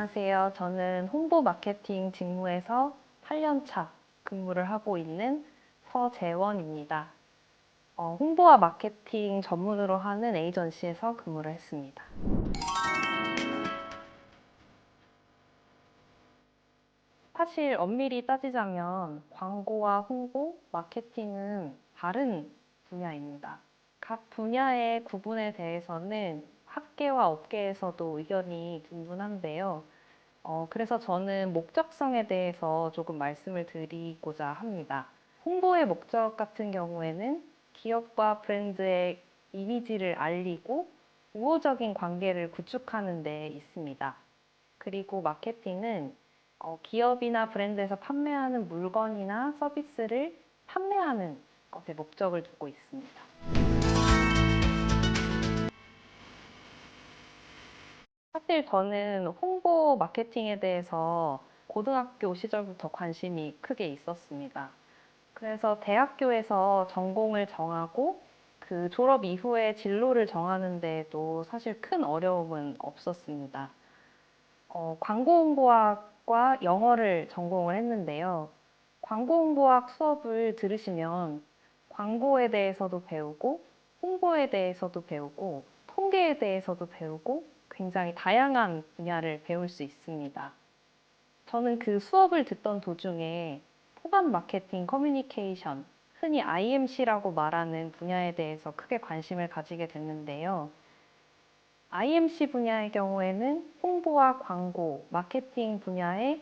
안녕하세요. 저는 홍보 마케팅 직무에서 8년차 근무를 하고 있는 서재원입니다. 홍보와 마케팅 전문으로 하는 에이전시에서 근무를 했습니다. 사실 엄밀히 따지자면 광고와 홍보, 마케팅은 다른 분야입니다. 각 분야의 구분에 대해서는 학계와 업계에서도 의견이 분분한데요. 그래서 저는 목적성에 대해서 조금 말씀을 드리고자 합니다. 홍보의 목적 같은 경우에는 기업과 브랜드의 이미지를 알리고 우호적인 관계를 구축하는 데 있습니다. 그리고 마케팅은 기업이나 브랜드에서 판매하는 물건이나 서비스를 판매하는 것에 목적을 두고 있습니다. 사실 저는 홍보 마케팅에 대해서 고등학교 시절부터 관심이 크게 있었습니다. 그래서 대학교에서 전공을 정하고 그 졸업 이후에 진로를 정하는 데에도 사실 큰 어려움은 없었습니다. 광고홍보학과 영어를 전공을 했는데요. 광고홍보학 수업을 들으시면 광고에 대해서도 배우고 홍보에 대해서도 배우고 통계에 대해서도 배우고 굉장히 다양한 분야를 배울 수 있습니다. 저는 그 수업을 듣던 도중에 포괄 마케팅 커뮤니케이션, 흔히 IMC라고 말하는 분야에 대해서 크게 관심을 가지게 됐는데요. IMC 분야의 경우에는 홍보와 광고, 마케팅 분야에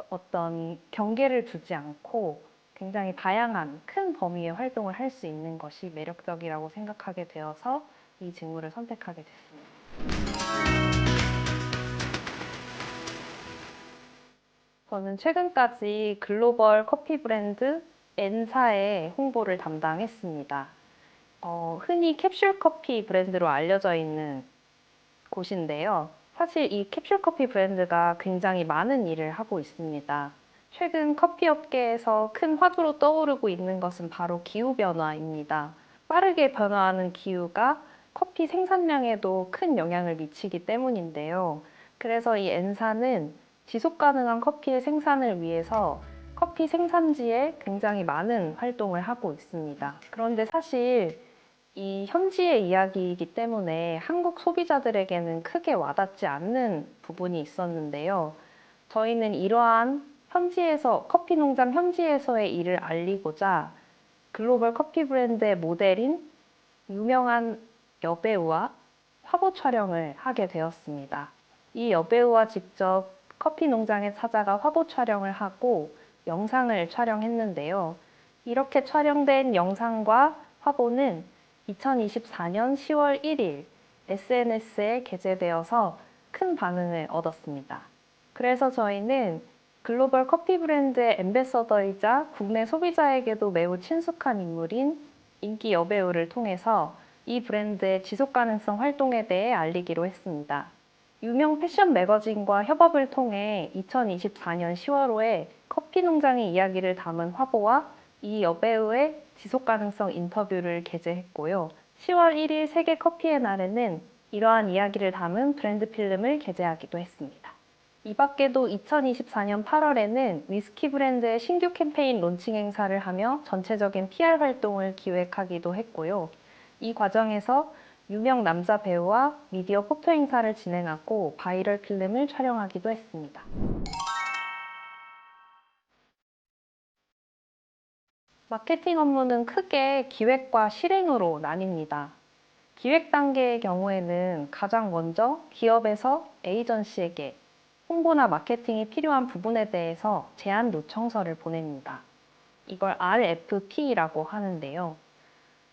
어떤 경계를 두지 않고 굉장히 다양한 큰 범위의 활동을 할 수 있는 것이 매력적이라고 생각하게 되어서 이 직무를 선택하게 됐습니다. 저는 최근까지 글로벌 커피 브랜드 N사의 홍보를 담당했습니다. 흔히 캡슐 커피 브랜드로 알려져 있는 곳인데요. 사실 이 캡슐 커피 브랜드가 굉장히 많은 일을 하고 있습니다. 최근 커피 업계에서 큰 화두로 떠오르고 있는 것은 바로 기후변화입니다. 빠르게 변화하는 기후가 커피 생산량에도 큰 영향을 미치기 때문인데요. 그래서 이 N사는 지속 가능한 커피의 생산을 위해서 커피 생산지에 굉장히 많은 활동을 하고 있습니다. 그런데 사실 이 현지의 이야기이기 때문에 한국 소비자들에게는 크게 와닿지 않는 부분이 있었는데요. 저희는 이러한 현지에서, 커피 농장 현지에서의 일을 알리고자 글로벌 커피 브랜드의 모델인 유명한 여배우와 화보 촬영을 하게 되었습니다. 이 여배우와 직접 커피 농장에 찾아가 화보 촬영을 하고 영상을 촬영했는데요. 이렇게 촬영된 영상과 화보는 2024년 10월 1일 SNS에 게재되어서 큰 반응을 얻었습니다. 그래서 저희는 글로벌 커피 브랜드의 앰베서더이자 국내 소비자에게도 매우 친숙한 인물인 인기 여배우를 통해서 이 브랜드의 지속 가능성 활동에 대해 알리기로 했습니다. 유명 패션 매거진과 협업을 통해 2024년 10월호에 커피 농장의 이야기를 담은 화보와 이 여배우의 지속 가능성 인터뷰를 게재했고요. 10월 1일 세계 커피의 날에는 이러한 이야기를 담은 브랜드 필름을 게재하기도 했습니다. 이 밖에도 2024년 8월에는 위스키 브랜드의 신규 캠페인 론칭 행사를 하며 전체적인 PR 활동을 기획하기도 했고요. 이 과정에서 유명 남자 배우와 미디어 포토 행사를 진행하고 바이럴 필름을 촬영하기도 했습니다. 마케팅 업무는 크게 기획과 실행으로 나뉩니다. 기획 단계의 경우에는 가장 먼저 기업에서 에이전시에게 홍보나 마케팅이 필요한 부분에 대해서 제안 요청서를 보냅니다. 이걸 RFP라고 하는데요.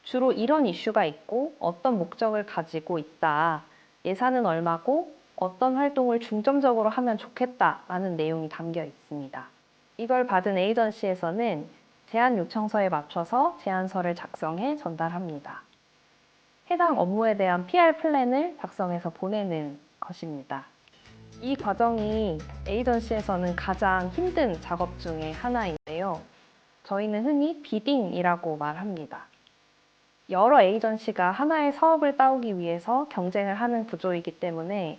주로 이런 이슈가 있고 어떤 목적을 가지고 있다. 예산은 얼마고 어떤 활동을 중점적으로 하면 좋겠다라는 내용이 담겨 있습니다. 이걸 받은 에이전시에서는 제안 요청서에 맞춰서 제안서를 작성해 전달합니다. 해당 업무에 대한 PR 플랜을 작성해서 보내는 것입니다. 이 과정이 에이전시에서는 가장 힘든 작업 중에 하나인데요. 저희는 흔히 비딩이라고 말합니다. 여러 에이전시가 하나의 사업을 따오기 위해서 경쟁을 하는 구조이기 때문에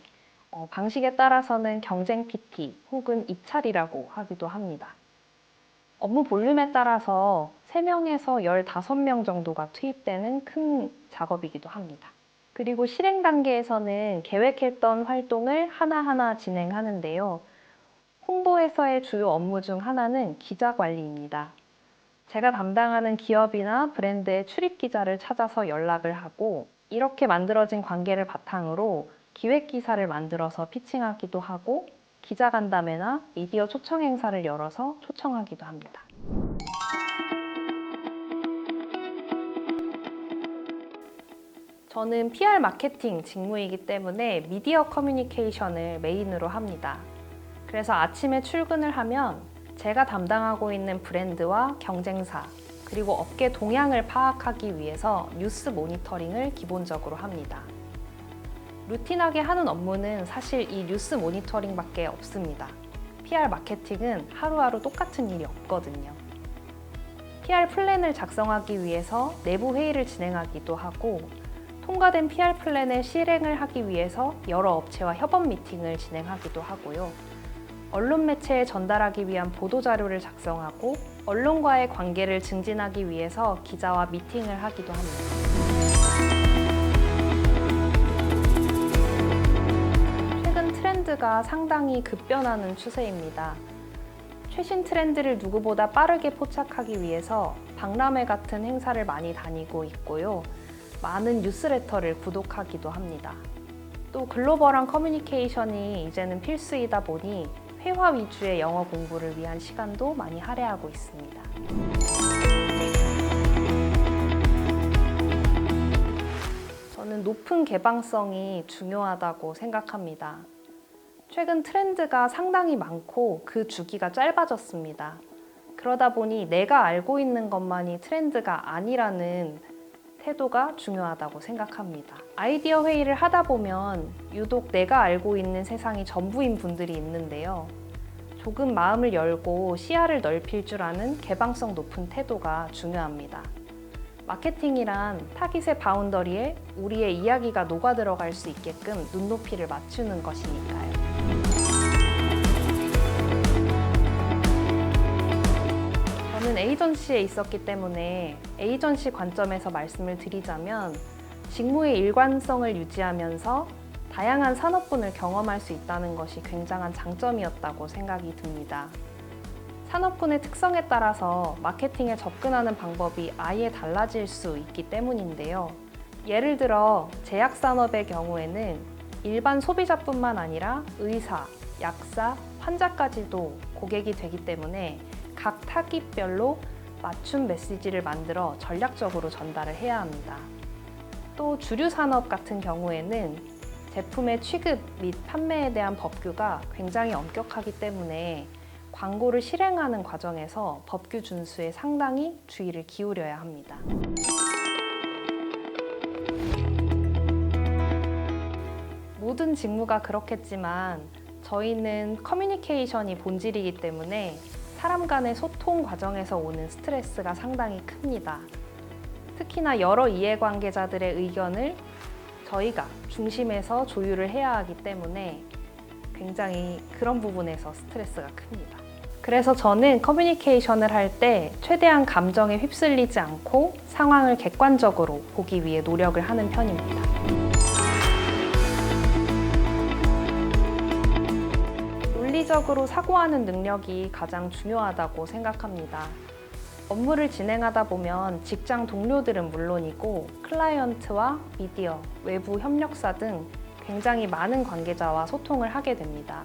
방식에 따라서는 경쟁 PT 혹은 입찰이라고 하기도 합니다. 업무 볼륨에 따라서 3명에서 15명 정도가 투입되는 큰 작업이기도 합니다. 그리고 실행 단계에서는 계획했던 활동을 하나하나 진행하는데요. 홍보에서의 주요 업무 중 하나는 기자 관리입니다. 제가 담당하는 기업이나 브랜드의 출입 기자를 찾아서 연락을 하고 이렇게 만들어진 관계를 바탕으로 기획 기사를 만들어서 피칭하기도 하고 기자 간담회나 미디어 초청 행사를 열어서 초청하기도 합니다. 저는 PR 마케팅 직무이기 때문에 미디어 커뮤니케이션을 메인으로 합니다. 그래서 아침에 출근을 하면 제가 담당하고 있는 브랜드와 경쟁사, 그리고 업계 동향을 파악하기 위해서 뉴스 모니터링을 기본적으로 합니다. 루틴하게 하는 업무는 사실 이 뉴스 모니터링밖에 없습니다. PR 마케팅은 하루하루 똑같은 일이 없거든요. PR 플랜을 작성하기 위해서 내부 회의를 진행하기도 하고 통과된 PR 플랜을 실행을 하기 위해서 여러 업체와 협업 미팅을 진행하기도 하고요. 언론 매체에 전달하기 위한 보도자료를 작성하고 언론과의 관계를 증진하기 위해서 기자와 미팅을 하기도 합니다. 최근 트렌드가 상당히 급변하는 추세입니다. 최신 트렌드를 누구보다 빠르게 포착하기 위해서 박람회 같은 행사를 많이 다니고 있고요. 많은 뉴스레터를 구독하기도 합니다. 또 글로벌한 커뮤니케이션이 이제는 필수이다 보니 회화 위주의 영어 공부를 위한 시간도 많이 할애하고 있습니다. 저는 높은 개방성이 중요하다고 생각합니다. 최근 트렌드가 상당히 많고 그 주기가 짧아졌습니다. 그러다 보니 내가 알고 있는 것만이 트렌드가 아니라는 태도가 중요하다고 생각합니다. 아이디어 회의를 하다 보면 유독 내가 알고 있는 세상이 전부인 분들이 있는데요. 조금 마음을 열고 시야를 넓힐 줄 아는 개방성 높은 태도가 중요합니다. 마케팅이란 타깃의 바운더리에 우리의 이야기가 녹아들어갈 수 있게끔 눈높이를 맞추는 것이니까요. 저는 에이전시에 있었기 때문에 에이전시 관점에서 말씀을 드리자면 직무의 일관성을 유지하면서 다양한 산업군을 경험할 수 있다는 것이 굉장한 장점이었다고 생각이 듭니다. 산업군의 특성에 따라서 마케팅에 접근하는 방법이 아예 달라질 수 있기 때문인데요. 예를 들어 제약산업의 경우에는 일반 소비자뿐만 아니라 의사, 약사, 환자까지도 고객이 되기 때문에 각 타깃별로 맞춤 메시지를 만들어 전략적으로 전달을 해야 합니다. 또 주류 산업 같은 경우에는 제품의 취급 및 판매에 대한 법규가 굉장히 엄격하기 때문에 광고를 실행하는 과정에서 법규 준수에 상당히 주의를 기울여야 합니다. 모든 직무가 그렇겠지만 저희는 커뮤니케이션이 본질이기 때문에 사람 간의 소통 과정에서 오는 스트레스가 상당히 큽니다. 특히나 여러 이해관계자들의 의견을 저희가 중심에서 조율을 해야 하기 때문에 굉장히 그런 부분에서 스트레스가 큽니다. 그래서 저는 커뮤니케이션을 할 때 최대한 감정에 휩쓸리지 않고 상황을 객관적으로 보기 위해 노력을 하는 편입니다. 논리적으로 사고하는 능력이 가장 중요하다고 생각합니다. 업무를 진행하다 보면 직장 동료들은 물론이고 클라이언트와 미디어, 외부 협력사 등 굉장히 많은 관계자와 소통을 하게 됩니다.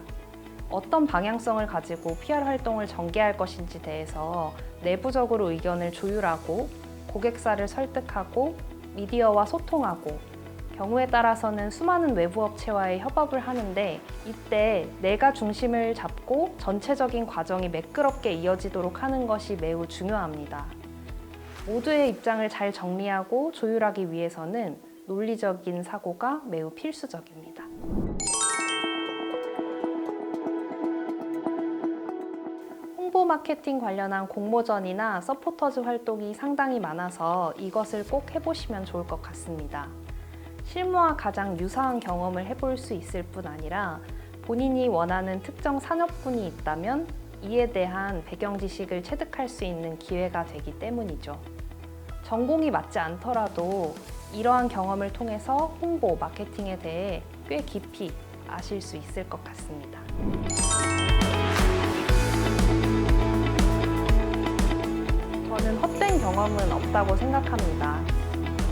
어떤 방향성을 가지고 PR 활동을 전개할 것인지 대해서 내부적으로 의견을 조율하고 고객사를 설득하고 미디어와 소통하고 경우에 따라서는 수많은 외부 업체와의 협업을 하는데 이때 내가 중심을 잡고 전체적인 과정이 매끄럽게 이어지도록 하는 것이 매우 중요합니다. 모두의 입장을 잘 정리하고 조율하기 위해서는 논리적인 사고가 매우 필수적입니다. 홍보 마케팅 관련한 공모전이나 서포터즈 활동이 상당히 많아서 이것을 꼭 해보시면 좋을 것 같습니다. 실무와 가장 유사한 경험을 해볼 수 있을 뿐 아니라 본인이 원하는 특정 산업군이 있다면 이에 대한 배경 지식을 체득할 수 있는 기회가 되기 때문이죠. 전공이 맞지 않더라도 이러한 경험을 통해서 홍보, 마케팅에 대해 꽤 깊이 아실 수 있을 것 같습니다. 저는 헛된 경험은 없다고 생각합니다.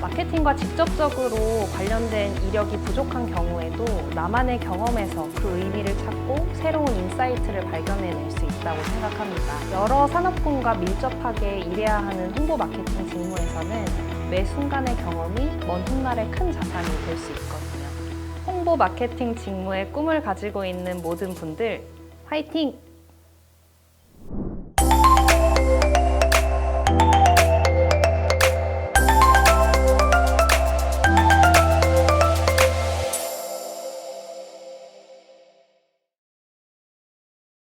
마케팅과 직접적으로 관련된 이력이 부족한 경우에도 나만의 경험에서 그 의미를 찾고 새로운 인사이트를 발견해낼 수 있다고 생각합니다. 여러 산업군과 밀접하게 일해야 하는 홍보 마케팅 직무에서는 매 순간의 경험이 먼 훗날의 큰 자산이 될 수 있거든요. 홍보 마케팅 직무의 꿈을 가지고 있는 모든 분들, 화이팅!